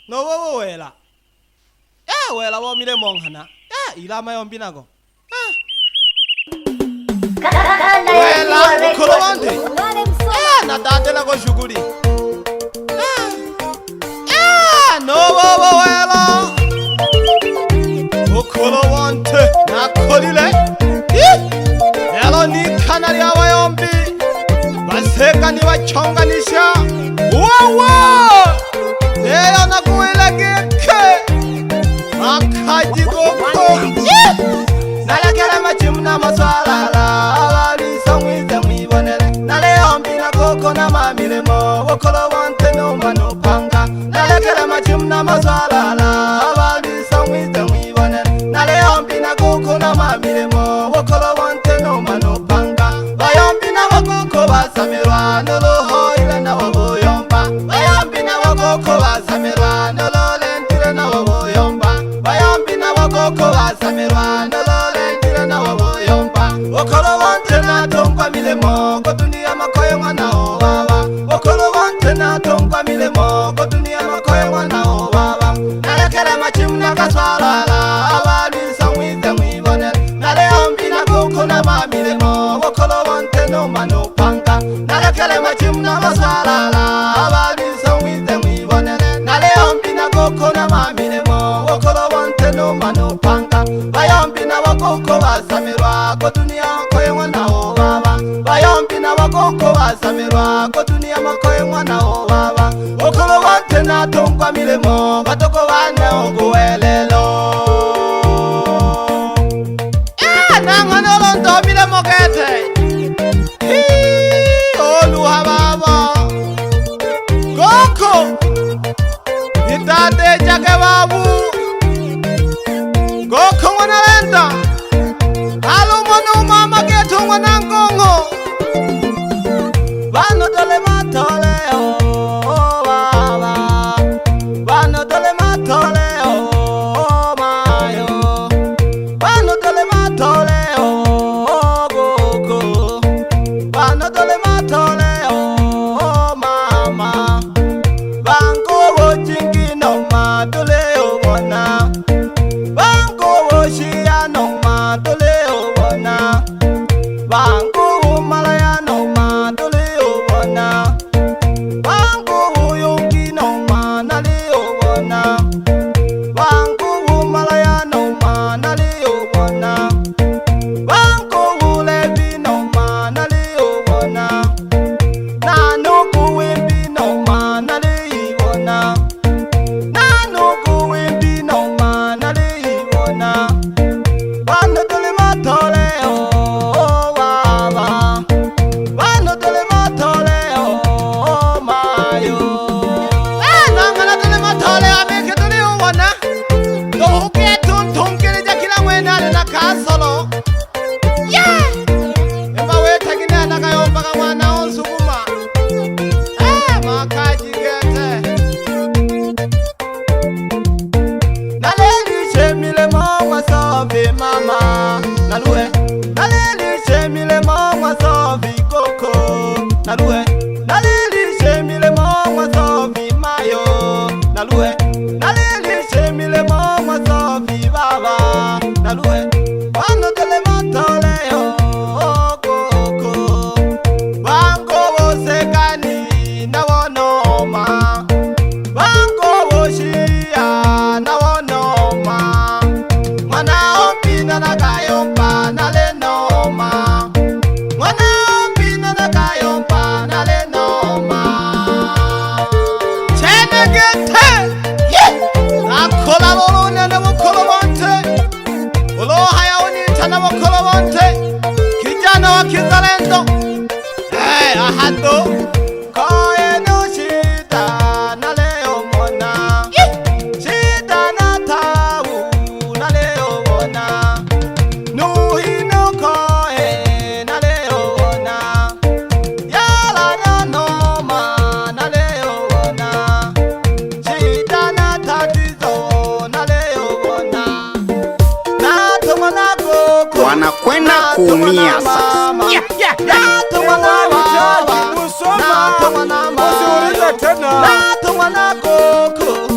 No wo wela. Wela wo mire monghana. Ila mayombi nago. Wela ukolowante. Na dade la go shuguri. No wo wela. Ukolowante na kolile. Elo ni kanari awayombi. Baseka ni wachonganisha. Wow! Neya na kuila geke. Makaji goko. Nalakera machimna maswalala. Awali songwize mwibonele. Naleyombi na goko na mamilemo. Wokolo wante no manupanga. Nalakera machimna maswalala. Awali songwize mwibonele. Naleyombi na goko na mamilemo. Wokolo wante no manupanga. Bayombi na wakoko basamirwa. Nuluho ile na waboyomba. Bayombi na wakoko basamirwa. Nulole ntire na waboyomba. Bayombi na wakoko basamirwa. Nulole ntire na waboyomba. Wokolo wante na tongwa milemo. Kodunia makoye mwana obaba. Wokolo wante na tongwa milemo. Kodunia makoye mwana obaba. Nalekele machimna kaswalala. Abali songwize mwibonele. Naleyombi na goko na mamilemo. Wokolo wante no manupanga. Nalekele machimna maswalala. Abali songwize mwibonele. Naleyombi na goko na mamilemo. Wokolo wante no manupanga. Bayombi na wakoko basamirwa. Kodunia makoye mwana obaba. Bayombi na wakoko basamirwa. Kodunia makoye mwana obaba. Wokolo wante na tongwa milemo. Batoko wane oguwelelo. Nanganolo ndo milemo kete. Oluha baba. Goko. Itande jake babu. Goko mwana lenda. Alu mwana umama getu mwana ngongo. Bano dole matole oh baba. Bano dole matole oh mayo. Bano dole matole oh goko. Bano dole matole oh mama. Bango wo jingi no matole oh wana. Bango wo shia no matole oh wana. Bango wo malaya no matole oh wana. Bango wo yongi no manale oh wana. Bango wo malaya no manale oh wana. Bango wo lebi no manale oh wana. Nano kuwimbi no manale iwona. Nano kuwimbi no manale iwona. Bano dole matole oh baba. Bano dole matole oh mayo. Nangana dole matole ameke dole iwona. Dohuke tunkele jakila mwena na kasolo. Emba weta gine nakayomba ka mwana onsukuma. Makaji gete. Naleli shemile mwa sofi mama. Nalue. Naleli shemile mwa sofi koko. Nalue. Naleli shemile mwa sofi mayo. Nalue. Naleli shemile mwa sofi baba. Nalue. Bano dole matole oh koko. Bango wo sekani na wonoma. Bango wo shia na wonoma. Mwana ompina na kayompa na le noma. Mwana ompina na kayompa na le noma. Chene gete. Akola lolo nene wokolo wante. Ulo haya unitana wokolo wante. Kijana wa kizalendo. Ahado. Koe no shita na leo mona. Shita na tawu na leo mona. Nuhi no koe na leo mona. Yala na noma na leo mona. Shita na tatizo na leo mona. Na tumana goko. Wanakwenda kuumia sasa. Na tumana koko.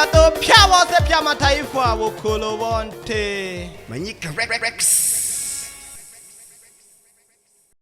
na to pya wose pya mataifa wokolo wonte Manyika Rex